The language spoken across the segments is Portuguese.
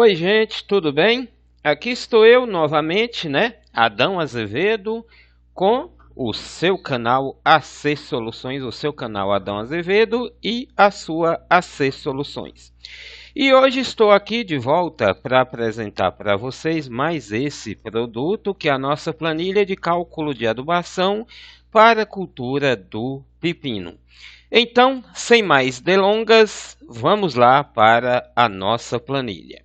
Oi, gente, tudo bem? Aqui estou eu novamente, Adão Azevedo, com o seu canal AC Soluções, o seu canal Adão Azevedo e a sua AC Soluções. E hoje estou aqui de volta para apresentar para vocês mais esse produto, que é a nossa planilha de cálculo de adubação para a cultura do pepino. Então, sem mais delongas, vamos lá para a nossa planilha.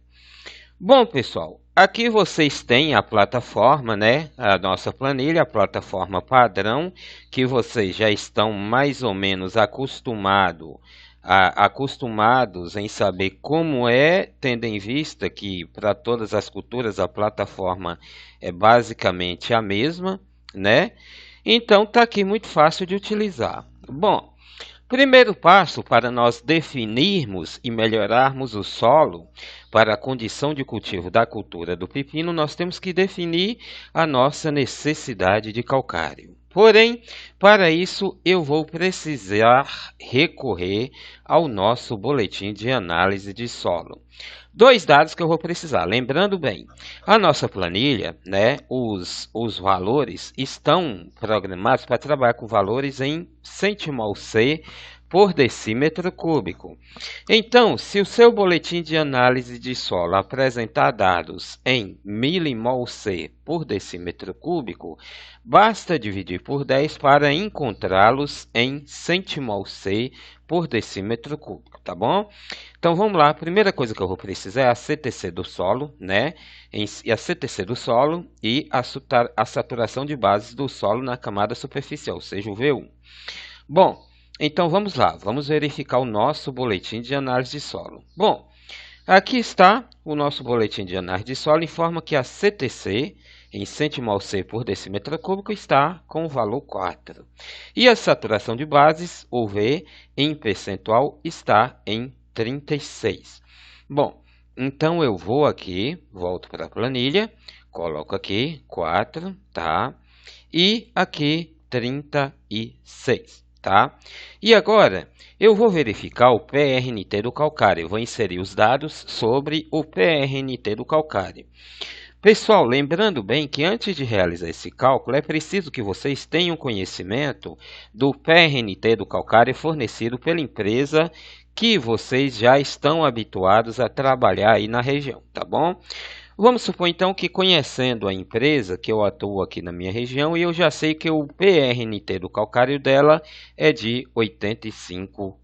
Bom, pessoal, aqui vocês têm a plataforma, a nossa planilha, a plataforma padrão, que vocês já estão mais ou menos acostumados em saber como é, tendo em vista que para todas as culturas a plataforma é basicamente a mesma, Então, está aqui muito fácil de utilizar. Bom, primeiro passo para nós definirmos e melhorarmos o solo para a condição de cultivo da cultura do pepino, nós temos que definir a nossa necessidade de calcário. Porém, para isso eu vou precisar recorrer ao nosso boletim de análise de solo. Dois dados que eu vou precisar. Lembrando bem, a nossa planilha, os valores estão programados para trabalhar com valores em centimol-C por decímetro cúbico. Então, se o seu boletim de análise de solo apresentar dados em milimol-C por decímetro cúbico, basta dividir por 10 para encontrá-los em centimol-C por decímetro cúbico, tá bom? Então vamos lá, a primeira coisa que eu vou precisar é a CTC do solo, a CTC do solo e a saturação de bases do solo na camada superficial, ou seja, o V1. Bom, então vamos lá, vamos verificar o nosso boletim de análise de solo. Bom, aqui está o nosso boletim de análise de solo, informa que a CTC em centimol-C por decímetro cúbico está com o valor 4. E a saturação de bases, ou V, em percentual, está em 36. Bom, então eu vou aqui, volto para a planilha, coloco aqui 4, tá? E aqui 36, tá? E agora eu vou verificar o PRNT do calcário. Eu vou inserir os dados sobre o PRNT do calcário. Pessoal, lembrando bem que antes de realizar esse cálculo, é preciso que vocês tenham conhecimento do PRNT do calcário fornecido pela empresa que vocês já estão habituados a trabalhar aí na região, tá bom? Vamos supor então que, conhecendo a empresa que eu atuo aqui na minha região, e eu já sei que o PRNT do calcário dela é de 85%,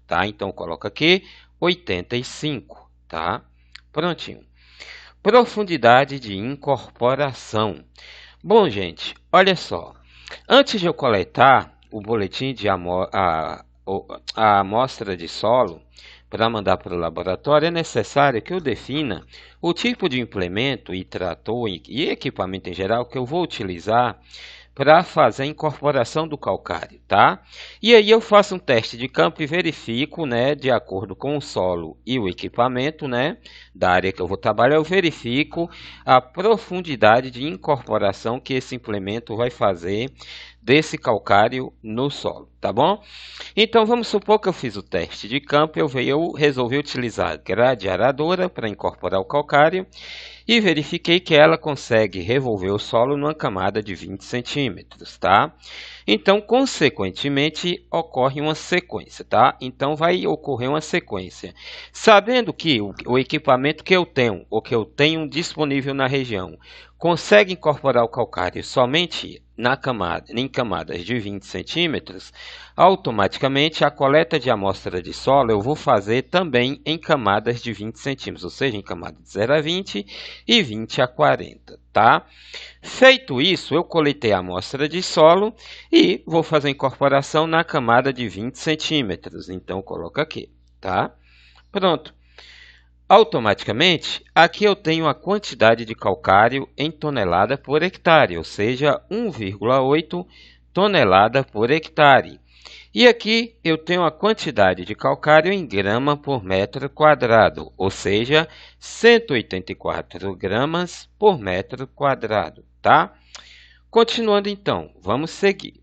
tá? Então coloca aqui 85, tá? Prontinho. Profundidade de incorporação. Bom, gente, olha só. Antes de eu coletar o boletim de a amostra de solo para mandar para o laboratório, é necessário que eu defina o tipo de implemento e trator e equipamento em geral que eu vou utilizar para fazer a incorporação do calcário, tá? E aí eu faço um teste de campo e verifico, de acordo com o solo e o equipamento, da área que eu vou trabalhar, eu verifico a profundidade de incorporação que esse implemento vai fazer desse calcário no solo, tá bom? Então vamos supor que eu fiz o teste de campo, eu resolvi utilizar grade aradora para incorporar o calcário e verifiquei que ela consegue revolver o solo numa camada de 20 centímetros, tá? Então, consequentemente, ocorre uma sequência, tá? Então, vai ocorrer uma sequência. Sabendo que o equipamento que eu tenho, ou que eu tenho disponível na região, consegue incorporar o calcário somente em camadas de 20 centímetros, automaticamente a coleta de amostra de solo eu vou fazer também em camadas de 20 centímetros, ou seja, em camada de 0 a 20 e 20 a 40, tá? Feito isso, eu coletei a amostra de solo e vou fazer a incorporação na camada de 20 centímetros. Então, coloco aqui, tá? Pronto. Automaticamente, aqui eu tenho a quantidade de calcário em tonelada por hectare, ou seja, 1,8 tonelada por hectare. E aqui eu tenho a quantidade de calcário em grama por metro quadrado, ou seja, 184 gramas por metro quadrado, tá? Continuando então, vamos seguir.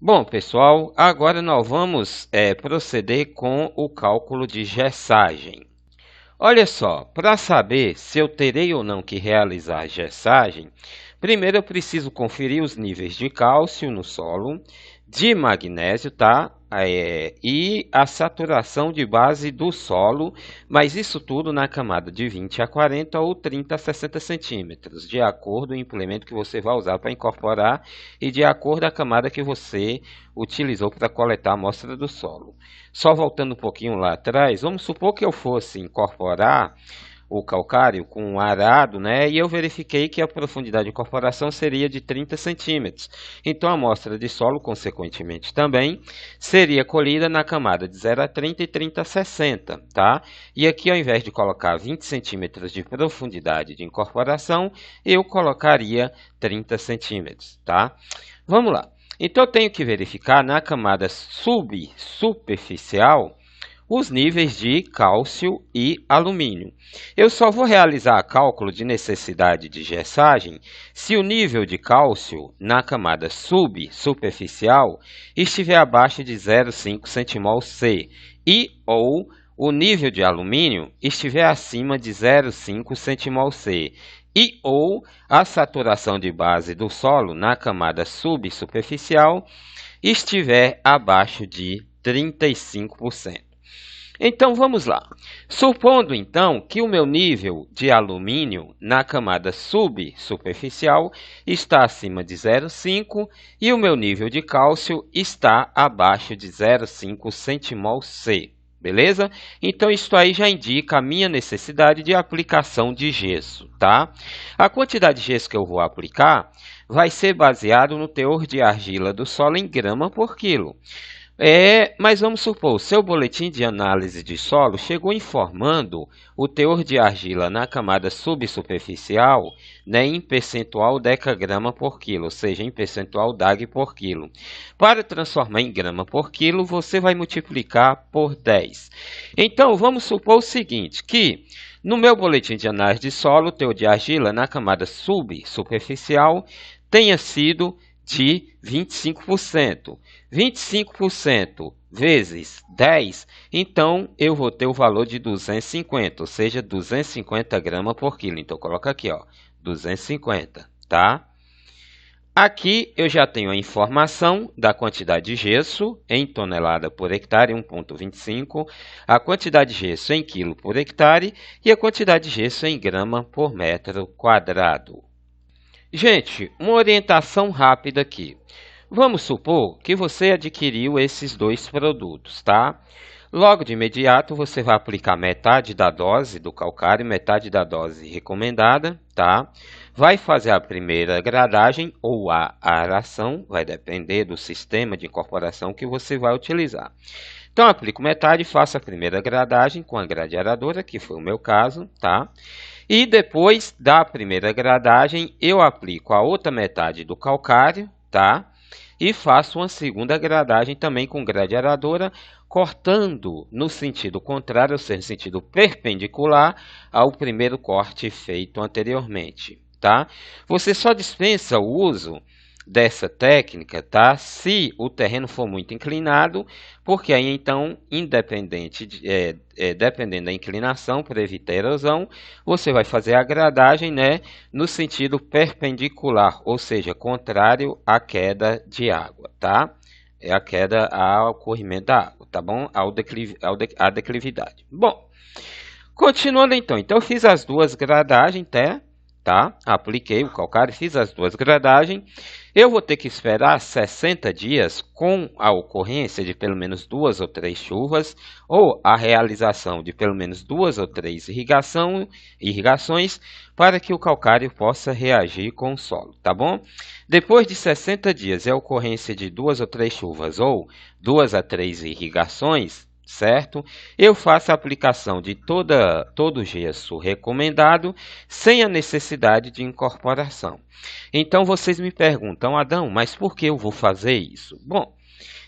Bom, pessoal, agora nós vamos proceder com o cálculo de gessagem. Olha só, para saber se eu terei ou não que realizar gessagem, primeiro eu preciso conferir os níveis de cálcio no solo, de magnésio, tá? E a saturação de base do solo, mas isso tudo na camada de 20 a 40 ou 30 a 60 centímetros, de acordo com o implemento que você vai usar para incorporar e de acordo com a camada que você utilizou para coletar a amostra do solo. Só voltando um pouquinho lá atrás, vamos supor que eu fosse incorporar o calcário com um arado, né? E eu verifiquei que a profundidade de incorporação seria de 30 centímetros. Então, a amostra de solo, consequentemente, também seria colhida na camada de 0 a 30 e 30 a 60, tá? E aqui, ao invés de colocar 20 centímetros de profundidade de incorporação, eu colocaria 30 centímetros, tá? Vamos lá. Então, eu tenho que verificar na camada subsuperficial os níveis de cálcio e alumínio. Eu só vou realizar cálculo de necessidade de gessagem se o nível de cálcio na camada subsuperficial estiver abaixo de 0,5 centimol C e ou o nível de alumínio estiver acima de 0,5 centimol C e ou a saturação de base do solo na camada subsuperficial estiver abaixo de 35%. Então, vamos lá. Supondo, então, que o meu nível de alumínio na camada subsuperficial está acima de 0,5 e o meu nível de cálcio está abaixo de 0,5 centimol C. Beleza? Então, isso aí já indica a minha necessidade de aplicação de gesso, tá? A quantidade de gesso que eu vou aplicar vai ser baseado no teor de argila do solo em grama por quilo. Mas vamos supor, o seu boletim de análise de solo chegou informando o teor de argila na camada subsuperficial, né, em percentual decagrama por quilo, ou seja, em percentual DAG por quilo. Para transformar em grama por quilo, você vai multiplicar por 10. Então, vamos supor o seguinte, que no meu boletim de análise de solo, o teor de argila na camada subsuperficial tenha sido de 25%. 25% vezes 10, então eu vou ter o valor de 250, ou seja, 250 gramas por quilo. Então, coloca aqui, ó, 250, tá? Aqui eu já tenho a informação da quantidade de gesso em tonelada por hectare, 1,25, a quantidade de gesso em quilo por hectare e a quantidade de gesso em grama por metro quadrado. Gente, uma orientação rápida aqui. Vamos supor que você adquiriu esses dois produtos, tá? Logo de imediato, você vai aplicar metade da dose do calcário, metade da dose recomendada, tá? Vai fazer a primeira gradagem ou a aração, vai depender do sistema de incorporação que você vai utilizar. Então, aplico metade e faço a primeira gradagem com a grade aradora, que foi o meu caso, tá? E depois da primeira gradagem, eu aplico a outra metade do calcário, tá? E faço uma segunda gradagem também com grade aradora, cortando no sentido contrário, ou seja, no sentido perpendicular ao primeiro corte feito anteriormente, tá? Você só dispensa o uso dessa técnica, tá? Se o terreno for muito inclinado, porque aí então, dependendo da inclinação, para evitar erosão, você vai fazer a gradagem, né, no sentido perpendicular, ou seja, contrário à queda de água, tá? É a queda ao corrimento da água, tá bom? À declividade. Bom, continuando então. Então, eu fiz as duas gradagens, tá? Apliquei o calcário, fiz as duas gradagens. Eu vou ter que esperar 60 dias com a ocorrência de pelo menos 2 ou 3 chuvas ou a realização de pelo menos 2 ou 3 irrigações para que o calcário possa reagir com o solo, tá bom? Depois de 60 dias, a ocorrência de 2 ou 3 chuvas ou 2 a 3 irrigações, certo? Eu faço a aplicação de todo o gesso recomendado sem a necessidade de incorporação. Então, vocês me perguntam, Adão, mas por que eu vou fazer isso? Bom,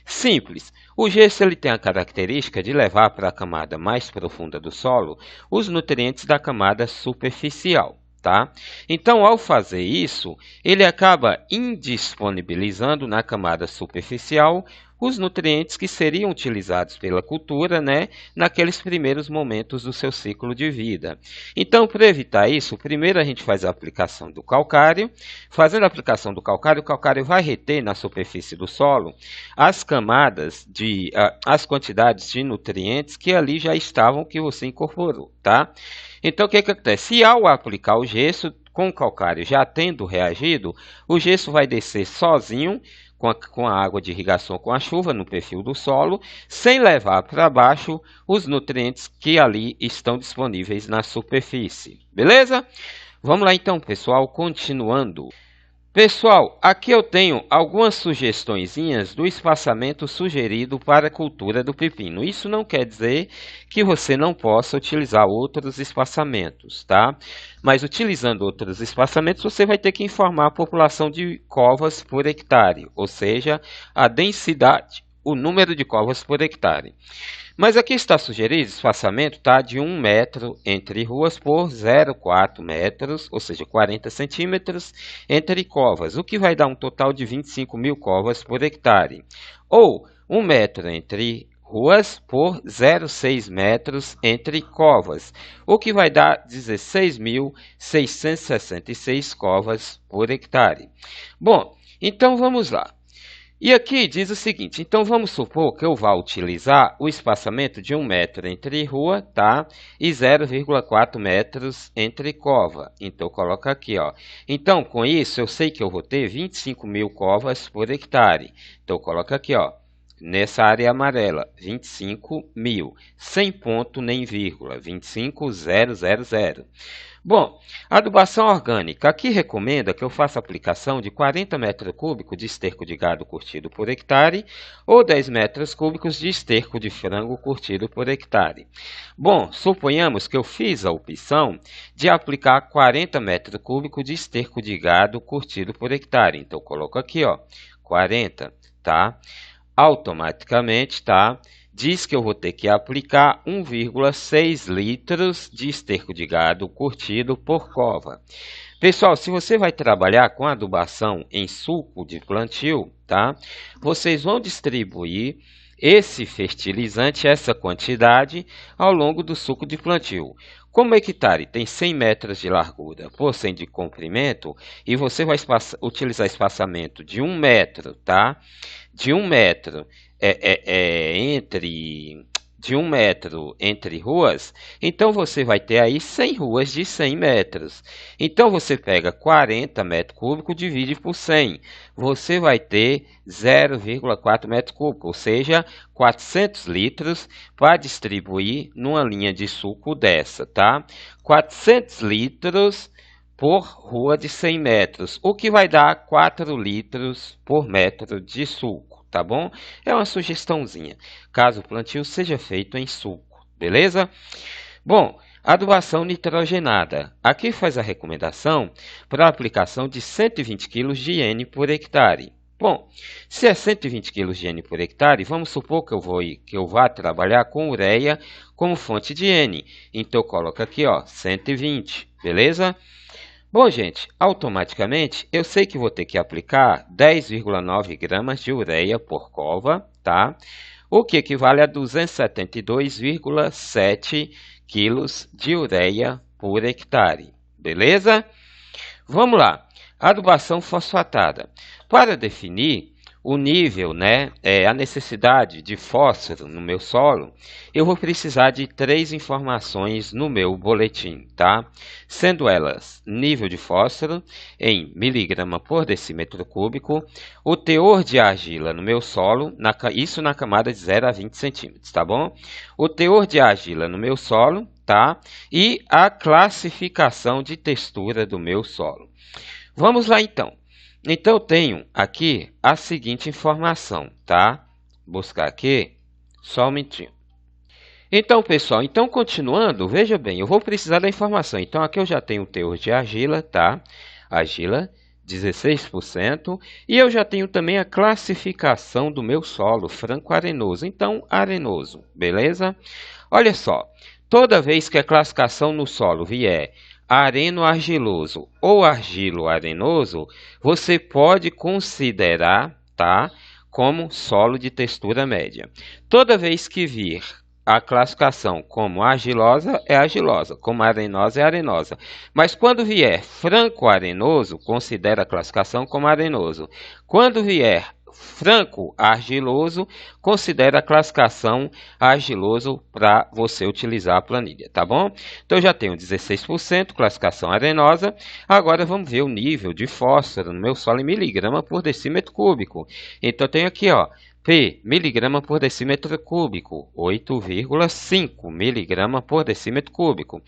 simples. O gesso ele tem a característica de levar para a camada mais profunda do solo os nutrientes da camada superficial, tá? Então, ao fazer isso, ele acaba indisponibilizando na camada superficial os nutrientes que seriam utilizados pela cultura, né, naqueles primeiros momentos do seu ciclo de vida. Então, para evitar isso, primeiro a gente faz a aplicação do calcário. Fazendo a aplicação do calcário, o calcário vai reter na superfície do solo as as quantidades de nutrientes que ali já estavam, que você incorporou, tá? Então, o que acontece? Se ao aplicar o gesso, com o calcário já tendo reagido, o gesso vai descer sozinho, com a água de irrigação, com a chuva no perfil do solo, sem levar para baixo os nutrientes que ali estão disponíveis na superfície. Beleza? Vamos lá então, pessoal, continuando. Pessoal, aqui eu tenho algumas sugestõezinhas do espaçamento sugerido para a cultura do pepino. Isso não quer dizer que você não possa utilizar outros espaçamentos, tá? Mas utilizando outros espaçamentos, você vai ter que informar a população de covas por hectare, ou seja, a densidade, o número de covas por hectare. Mas aqui está sugerido espaçamento, tá, de 1 metro entre ruas por 0,4 metros, ou seja, 40 centímetros entre covas, o que vai dar um total de 25.000 covas por hectare. Ou 1 metro entre ruas por 0,6 metros entre covas, o que vai dar 16.666 covas por hectare. Bom, então vamos lá. E aqui diz o seguinte, então vamos supor que eu vá utilizar o espaçamento de 1 metro entre rua, tá? E 0,4 metros entre cova. Então, coloca aqui, ó. Então, com isso, eu sei que eu vou ter 25.000 covas por hectare. Então, coloca aqui, ó. Nessa área amarela, 25.000, sem ponto nem vírgula, 25.000. Bom, adubação orgânica. Aqui recomenda que eu faça aplicação de 40 metros cúbicos de esterco de gado curtido por hectare ou 10 metros cúbicos de esterco de frango curtido por hectare. Bom, suponhamos que eu fiz a opção de aplicar 40 metros cúbicos de esterco de gado curtido por hectare. Então, eu coloco aqui, ó, 40, tá? Automaticamente, tá? Diz que eu vou ter que aplicar 1,6 litros de esterco de gado curtido por cova. Pessoal, se você vai trabalhar com adubação em suco de plantio, tá? Vocês vão distribuir esse fertilizante, essa quantidade, ao longo do suco de plantio. Como o hectare tem 100 metros de largura por 100 de comprimento, e você vai utilizar espaçamento de 1 metro, tá? De 1 metro de 1 metro entre ruas, então você vai ter aí 100 ruas de 100 metros. Então você pega 40 metros cúbicos, divide por 100. Você vai ter 0,4 metros cúbicos, ou seja, 400 litros para distribuir numa linha de suco dessa, tá? 400 litros por rua de 100 metros, o que vai dar 4 litros por metro de suco. Tá bom? É uma sugestãozinha, caso o plantio seja feito em suco, beleza? Bom, adubação nitrogenada. Aqui faz a recomendação para a aplicação de 120 kg de N por hectare. Bom, se é 120 kg de N por hectare, vamos supor que eu vá trabalhar com ureia como fonte de N. Então, eu coloco aqui, ó, 120, beleza? Bom, gente, automaticamente eu sei que vou ter que aplicar 10,9 gramas de ureia por cova, tá? O que equivale a 272,7 quilos de ureia por hectare, beleza? Vamos lá, adubação fosfatada. Para definir o nível, né, a necessidade de fósforo no meu solo, eu vou precisar de 3 informações no meu boletim, tá? Sendo elas nível de fósforo em miligrama por decímetro cúbico, o teor de argila no meu solo, isso na camada de 0 a 20 centímetros, tá bom? O teor de argila no meu solo, tá? E a classificação de textura do meu solo. Vamos lá então. Então, eu tenho aqui a seguinte informação, tá? Buscar aqui, só um minutinho. Então, pessoal, continuando, veja bem, eu vou precisar da informação. Então, aqui eu já tenho o teor de argila, tá? Argila, 16%. E eu já tenho também a classificação do meu solo, franco-arenoso. Então, arenoso, beleza? Olha só, toda vez que a classificação no solo vier areno-argiloso ou argilo-arenoso, você pode considerar, tá, como solo de textura média. Toda vez que vir a classificação como argilosa, é argilosa, como arenosa, é arenosa. Mas quando vier franco-arenoso, considera a classificação como arenoso. Quando vier franco-argiloso, considera a classificação argiloso para você utilizar a planilha, tá bom? Então, eu já tenho 16%, classificação arenosa. Agora, vamos ver o nível de fósforo no meu solo em miligrama por decímetro cúbico. Então, eu tenho aqui, ó, P, miligrama por decímetro cúbico, 8,5 miligrama por decímetro cúbico.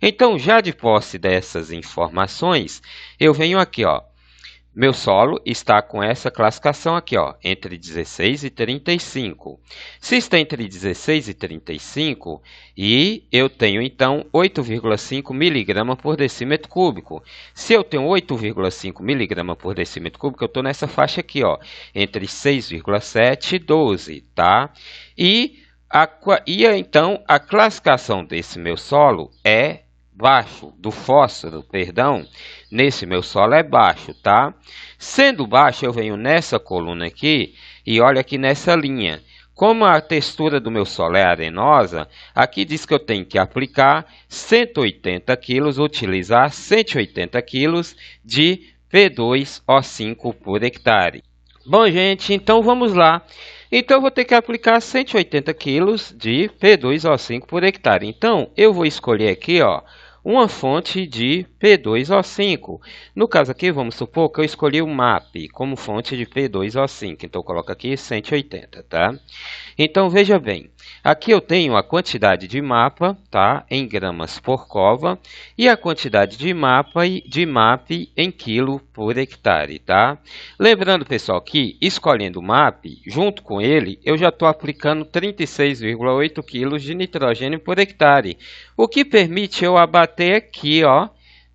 Então, já de posse dessas informações, eu venho aqui, ó, meu solo está com essa classificação aqui, ó, entre 16 e 35. Se está entre 16 e 35, e eu tenho, então, 8,5 miligrama por decímetro cúbico. Se eu tenho 8,5 miligrama por decímetro cúbico, eu estou nessa faixa aqui, ó, entre 6,7 e 12, tá? Então, a classificação desse meu solo é baixo, do fósforo, perdão, nesse meu solo é baixo, tá? Sendo baixo, eu venho nessa coluna aqui e olha aqui nessa linha. Como a textura do meu solo é arenosa, aqui diz que eu tenho que aplicar 180 kg, utilizar 180 kg de P2O5 por hectare. Bom, gente, então vamos lá. Então, eu vou ter que aplicar 180 kg de P2O5 por hectare. Então, eu vou escolher aqui, ó, uma fonte de P2O5. No caso aqui, vamos supor que eu escolhi o MAP como fonte de P2O5. Então, eu coloco aqui 180, tá? Então, veja bem, aqui eu tenho a quantidade de mapa, tá, em gramas por cova, e a quantidade de MAP em quilo por hectare, tá? Lembrando, pessoal, que escolhendo o MAP, junto com ele, eu já estou aplicando 36,8 kg de nitrogênio por hectare, o que permite eu abater aqui, ó,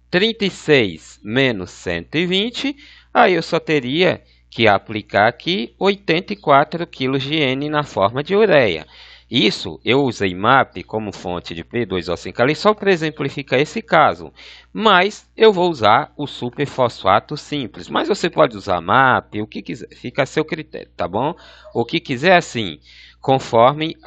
36 menos 120, aí eu só teria que aplicar aqui 84 kg de N na forma de ureia. Isso, eu usei MAP como fonte de P2O5 ali só para exemplificar esse caso, mas eu vou usar o superfosfato simples. Mas você pode usar MAP, o que quiser, fica a seu critério, tá bom? O que quiser assim, conforme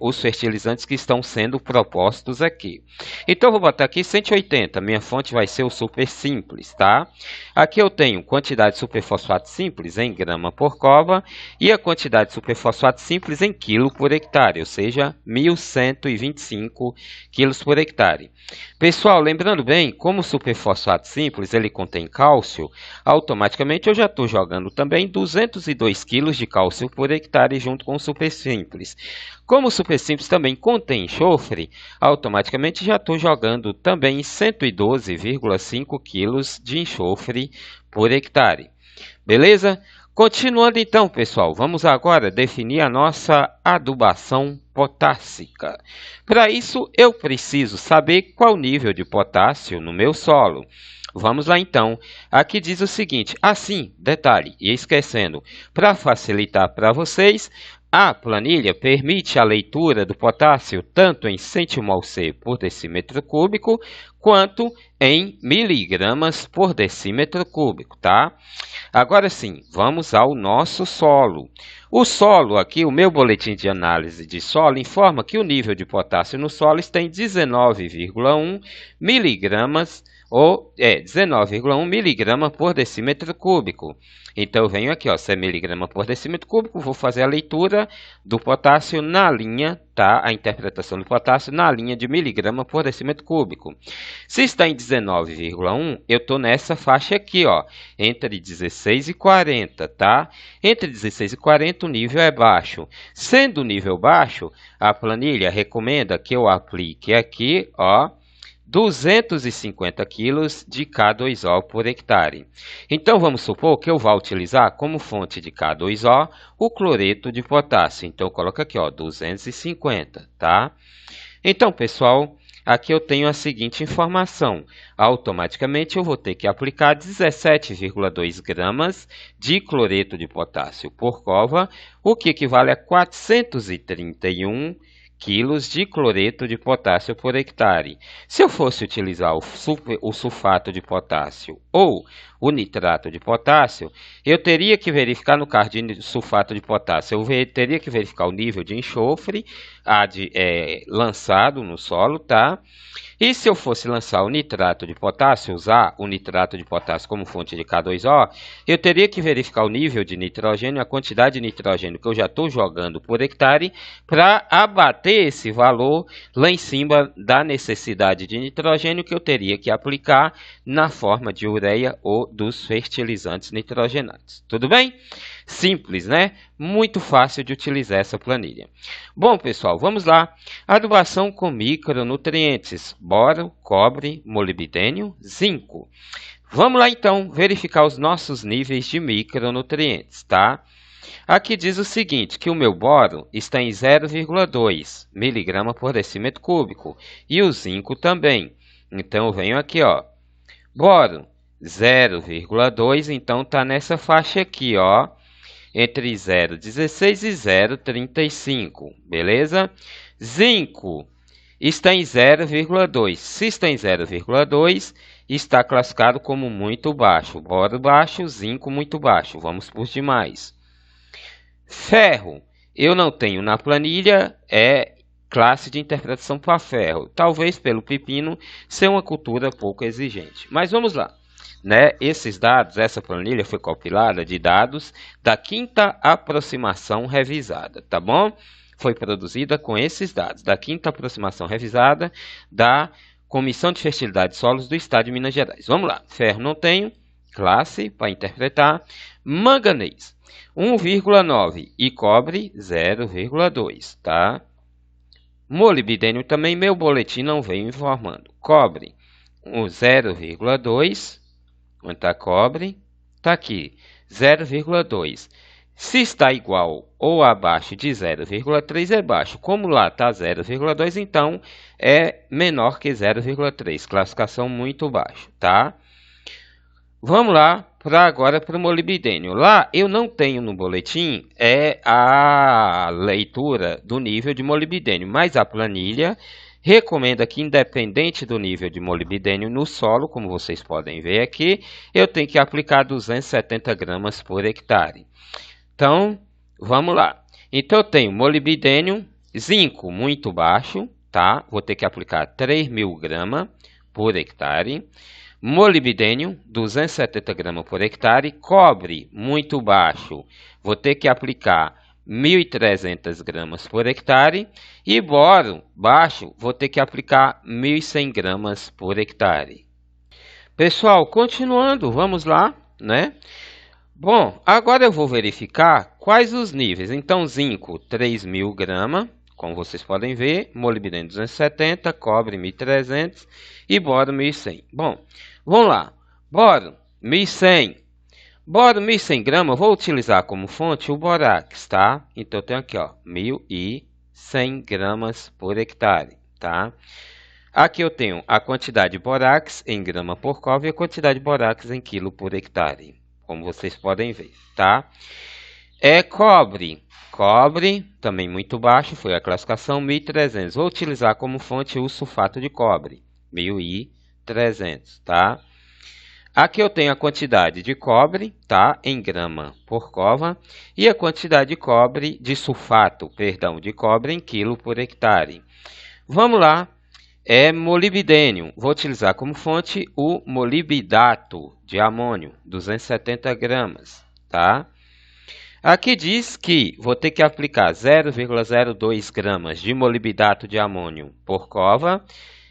os fertilizantes que estão sendo propostos aqui. Então, eu vou botar aqui 180, minha fonte vai ser o super simples, tá? Aqui eu tenho quantidade de superfosfato simples em grama por cova e a quantidade de superfosfato simples em quilo por hectare, ou seja, 1.125 quilos por hectare. Pessoal, lembrando bem, como o superfosfato simples ele contém cálcio, automaticamente eu já estou jogando também 202 kg de cálcio por hectare junto com o super simples. Como o super simples também contém enxofre, automaticamente já estou jogando também 112,5 kg de enxofre por hectare. Beleza? Continuando então, pessoal, vamos agora definir a nossa adubação potássica. Para isso, eu preciso saber qual nível de potássio no meu solo. Vamos lá então. Aqui diz o seguinte, assim, detalhe, e esquecendo, para facilitar para vocês, a planilha permite a leitura do potássio tanto em centimol-C por decímetro cúbico, quanto em miligramas por decímetro cúbico, tá? Agora sim, vamos ao nosso solo. O solo aqui, o meu boletim de análise de solo, informa que o nível de potássio no solo está em 19,1 miligramas, 19,1 miligrama por decímetro cúbico. Então, eu venho aqui, ó, se é miligrama por decímetro cúbico, vou fazer a leitura do potássio na linha, tá? A interpretação do potássio na linha de miligrama por decímetro cúbico. Se está em 19,1, eu estou nessa faixa aqui, ó, entre 16 e 40, tá? Entre 16 e 40 o nível é baixo. Sendo o nível baixo, a planilha recomenda que eu aplique aqui, ó, 250 kg de K2O por hectare. Então, vamos supor que eu vá utilizar como fonte de K2O o cloreto de potássio. Então, eu coloco aqui, ó, 250, tá? Então, pessoal, aqui eu tenho a seguinte informação. Automaticamente, eu vou ter que aplicar 17,2 gramas de cloreto de potássio por cova, o que equivale a 431 quilos de cloreto de potássio por hectare. Se eu fosse utilizar o sulfato de potássio ou o nitrato de potássio, eu teria que verificar no caso de sulfato de potássio, eu teria que verificar o nível de enxofre lançado no solo, tá? E se eu fosse lançar o nitrato de potássio, usar o nitrato de potássio como fonte de K2O, eu teria que verificar o nível de nitrogênio, a quantidade de nitrogênio que eu já estou jogando por hectare, para abater esse valor lá em cima da necessidade de nitrogênio que eu teria que aplicar na forma de ureia ou dos fertilizantes nitrogenados. Tudo bem? Simples, né? Muito fácil de utilizar essa planilha. Bom, pessoal, vamos lá. Adubação com micronutrientes: boro, cobre, molibdênio, zinco. Vamos lá, então, verificar os nossos níveis de micronutrientes, tá? Aqui diz o seguinte, que o meu boro está em 0,2 miligrama por decímetro cúbico e o zinco também. Então, eu venho aqui, ó, boro 0,2, então está nessa faixa aqui, ó, entre 0,16 e 0,35, beleza? Zinco está em 0,2. Se está em 0,2, está classificado como muito baixo. Boro baixo, zinco muito baixo. Vamos por demais. Ferro, eu não tenho na planilha, é classe de interpretação para ferro. Talvez pelo pepino ser uma cultura pouco exigente. Mas vamos lá. Né? Esses dados, essa planilha foi compilada de dados da 5ª aproximação revisada, tá bom? Foi produzida com esses dados da 5ª aproximação revisada da Comissão de Fertilidade de Solos do Estado de Minas Gerais. Vamos lá, ferro não tenho, classe para interpretar, manganês 1,9 e cobre 0,2, tá? Molibdênio também, meu boletim não veio informando. Cobre 0,2. Onde está cobre? Está aqui, 0,2. Se está igual ou abaixo de 0,3 é baixo. Como lá está 0,2, então é menor que 0,3. Classificação muito baixa, tá? Vamos lá agora para o molibdênio. Lá eu não tenho no boletim a leitura do nível de molibdênio, mas a planilha recomenda que, independente do nível de molibdênio no solo, como vocês podem ver aqui, eu tenho que aplicar 270 gramas por hectare. Então, vamos lá. Então, eu tenho molibdênio, zinco muito baixo, tá? Vou ter que aplicar 3.000 gramas por hectare. Molibdênio, 270 gramas por hectare. Cobre muito baixo, vou ter que aplicar 1.300 gramas por hectare, e boro baixo, vou ter que aplicar 1.100 gramas por hectare. Pessoal, continuando, vamos lá, né? Bom, agora eu vou verificar quais os níveis. Então, zinco, 3.000 gramas, como vocês podem ver, molibdênio 270, cobre 1.300 e boro 1.100. Bom, vamos lá. Boro 1.100. Boro 1.100 gramas, vou utilizar como fonte o borax, tá? Então, eu tenho aqui, ó, 1.100 gramas por hectare, tá? Aqui eu tenho a quantidade de borax em grama por cobre e a quantidade de borax em quilo por hectare, como vocês podem ver, tá? Cobre. Cobre, também muito baixo, foi a classificação 1.300. Vou utilizar como fonte o sulfato de cobre, 1.300, tá? Aqui eu tenho a quantidade de cobre, tá? Em grama por cova, e a quantidade de cobre, de sulfato, perdão, de cobre em quilo por hectare. Vamos lá, molibdênio. Vou utilizar como fonte o molibdato de amônio, 270 gramas, tá? Aqui diz que vou ter que aplicar 0,02 gramas de molibdato de amônio por cova,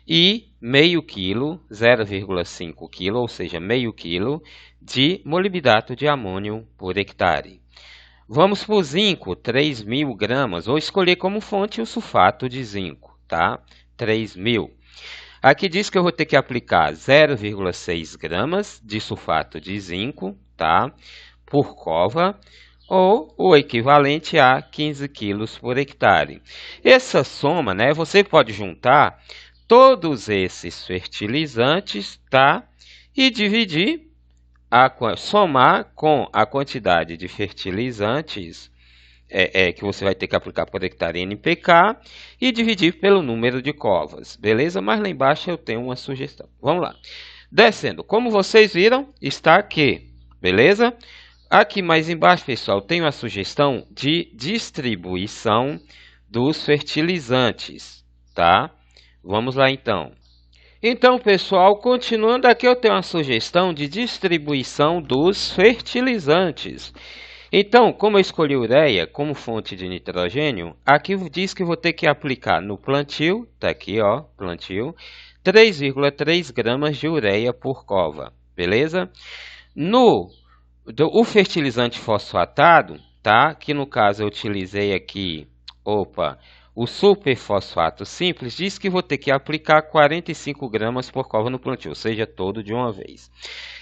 e meio quilo, 0,5 kg, ou seja, meio quilo de molibdato de amônio por hectare. Vamos para o zinco, 3.000 gramas. Vou escolher como fonte o sulfato de zinco, tá? 3.000. Aqui diz que eu vou ter que aplicar 0,6 gramas de sulfato de zinco, tá? Por cova, ou o equivalente a 15 quilos por hectare. Essa soma, né, você pode juntar todos esses fertilizantes, tá? E dividir, somar com a quantidade de fertilizantes que você vai ter que aplicar por hectare NPK e dividir pelo número de covas, beleza? Mas lá embaixo eu tenho uma sugestão. Vamos lá. Descendo, como vocês viram, está aqui, beleza? Aqui mais embaixo, pessoal, tem uma sugestão de distribuição dos fertilizantes, tá? Vamos lá, então. Então, pessoal, continuando aqui, eu tenho uma sugestão de distribuição dos fertilizantes. Então, como eu escolhi ureia como fonte de nitrogênio, aqui diz que vou ter que aplicar no plantio, tá aqui, ó, plantio, 3,3 gramas de ureia por cova, beleza? O fertilizante fosfatado, tá? Que no caso eu utilizei aqui, o superfosfato simples, diz que vou ter que aplicar 45 gramas por cova no plantio, ou seja, todo de uma vez.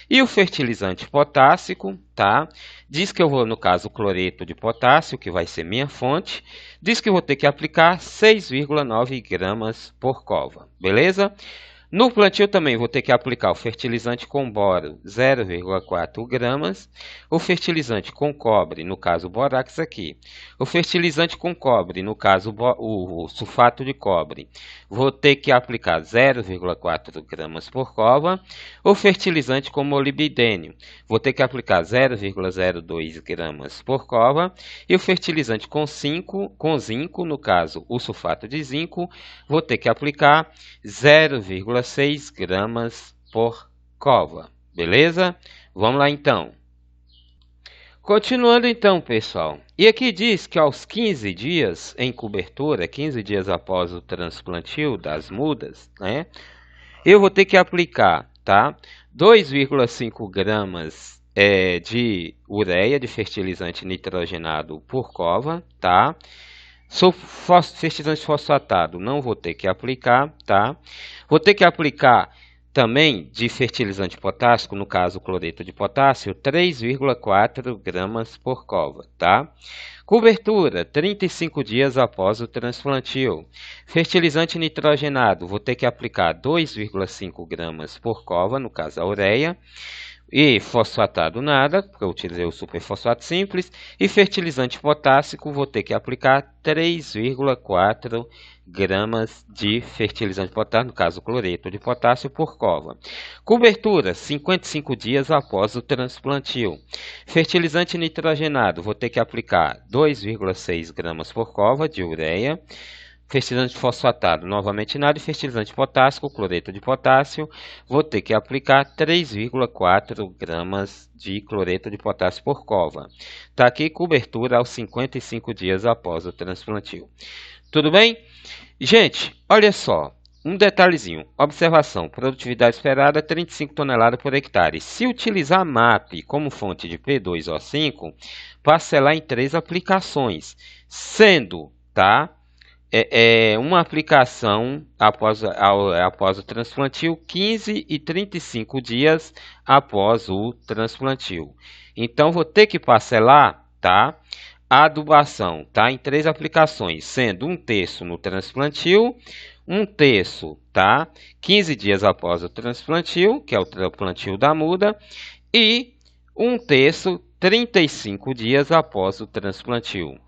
E o fertilizante potássico, tá? Diz que eu vou, no caso, o cloreto de potássio, que vai ser minha fonte, diz que eu vou ter que aplicar 6,9 gramas por cova, beleza? No plantio também vou ter que aplicar o fertilizante com boro, 0,4 gramas, o fertilizante com cobre, no caso o borax aqui, o fertilizante com cobre, no caso o sulfato de cobre, vou ter que aplicar 0,4 gramas por cova, o fertilizante com molibdênio, vou ter que aplicar 0,02 gramas por cova, e o fertilizante com zinco, no caso o sulfato de zinco, vou ter que aplicar 0,6 gramas por cova, beleza? Vamos lá então. Continuando então, pessoal. E aqui diz que aos 15 dias em cobertura, 15 dias após o transplantio das mudas, né? Eu vou ter que aplicar, tá? 2,5 gramas de ureia, de fertilizante nitrogenado por cova, tá? Fertilizante fosfatado não vou ter que aplicar, tá? Vou ter que aplicar também de fertilizante potássico, no caso cloreto de potássio, 3,4 gramas por cova, tá? Cobertura, 35 dias após o transplantio. Fertilizante nitrogenado, vou ter que aplicar 2,5 gramas por cova, no caso a ureia. E fosfatado nada, porque eu utilizei o superfosfato simples. E fertilizante potássico, vou ter que aplicar 3,4 gramas de fertilizante potássico, no caso cloreto de potássio, por cova. Cobertura, 55 dias após o transplantio. Fertilizante nitrogenado, vou ter que aplicar 2,6 gramas por cova de ureia. Fertilizante fosfatado, novamente nada, e fertilizante potássico, cloreto de potássio, vou ter que aplicar 3,4 gramas de cloreto de potássio por cova. Está aqui cobertura aos 55 dias após o transplantio. Tudo bem? Gente, olha só, um detalhezinho, observação, produtividade esperada 35 toneladas por hectare. Se utilizar MAP como fonte de P2O5, parcelar em 3 aplicações, sendo, tá? Uma aplicação após o transplantio, 15 e 35 dias após o transplantio. Então, vou ter que parcelar, tá? A adubação, tá? Em 3 aplicações, sendo 1/3 no transplantio, 1/3, tá? 15 dias após o transplantio, que é o plantio da muda, e 1/3, 35 dias após o transplantio.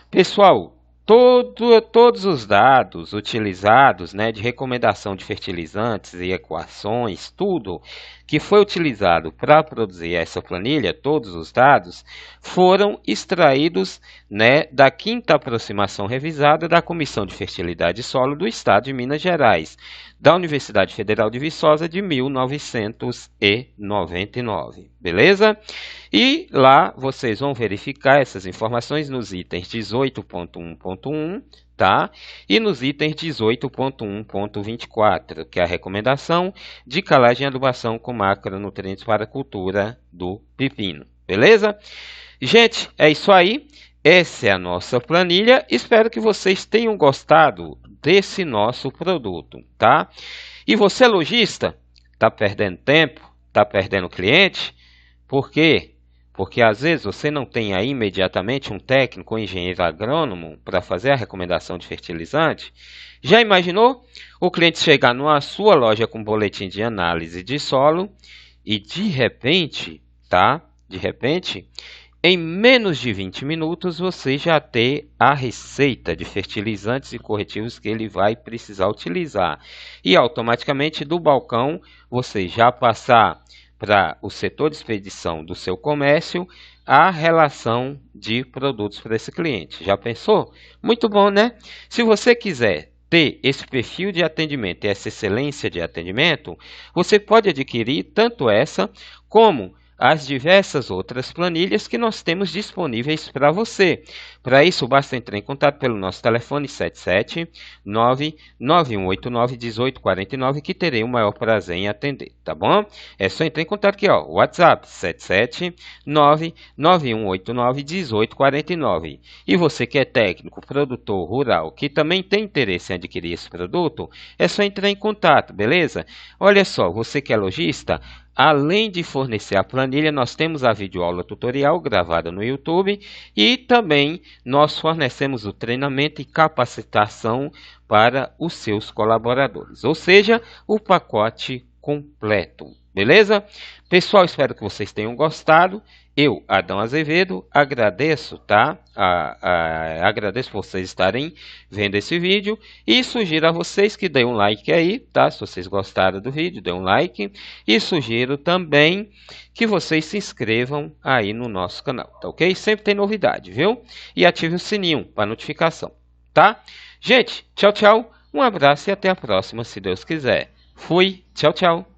Pessoal, todos os dados utilizados, né, de recomendação de fertilizantes e equações, tudo que foi utilizado para produzir essa planilha, todos os dados, foram extraídos, né, da 5ª aproximação revisada da Comissão de Fertilidade e Solo do Estado de Minas Gerais, da Universidade Federal de Viçosa, de 1999, beleza? E lá vocês vão verificar essas informações nos itens 18.1.1, tá? E nos itens 18.1.24, que é a recomendação de calagem e adubação com macronutrientes para a cultura do pepino, beleza? Gente, é isso aí. Essa é a nossa planilha. Espero que vocês tenham gostado desse nosso produto, tá? E você, lojista, está perdendo tempo? Está perdendo cliente? Por quê? Porque às vezes você não tem aí imediatamente um técnico ou engenheiro agrônomo para fazer a recomendação de fertilizante. Já imaginou o cliente chegar na sua loja com um boletim de análise de solo e de repente, tá? De repente, em menos de 20 minutos você já ter a receita de fertilizantes e corretivos que ele vai precisar utilizar. E automaticamente do balcão você já passar para o setor de expedição do seu comércio a relação de produtos para esse cliente. Já pensou? Muito bom, né? Se você quiser ter esse perfil de atendimento e essa excelência de atendimento, você pode adquirir tanto essa como as diversas outras planilhas que nós temos disponíveis para você. Para isso, basta entrar em contato pelo nosso telefone 77991891849 que terei o maior prazer em atender, tá bom? É só entrar em contato aqui, ó, WhatsApp 77991891849. E você que é técnico, produtor rural, que também tem interesse em adquirir esse produto, é só entrar em contato, beleza? Olha só, você que é lojista, além de fornecer a planilha, nós temos a videoaula tutorial gravada no YouTube e também nós fornecemos o treinamento e capacitação para os seus colaboradores, ou seja, o pacote completo. Beleza? Pessoal, espero que vocês tenham gostado. Eu, Adão Azevedo, agradeço, tá? Agradeço por vocês estarem vendo esse vídeo e sugiro a vocês que deem um like aí, tá? Se vocês gostaram do vídeo, dê um like e sugiro também que vocês se inscrevam aí no nosso canal, tá ok? Sempre tem novidade, viu? E ative o sininho para notificação, tá? Gente, tchau, tchau, um abraço e até a próxima, se Deus quiser. Fui, tchau, tchau.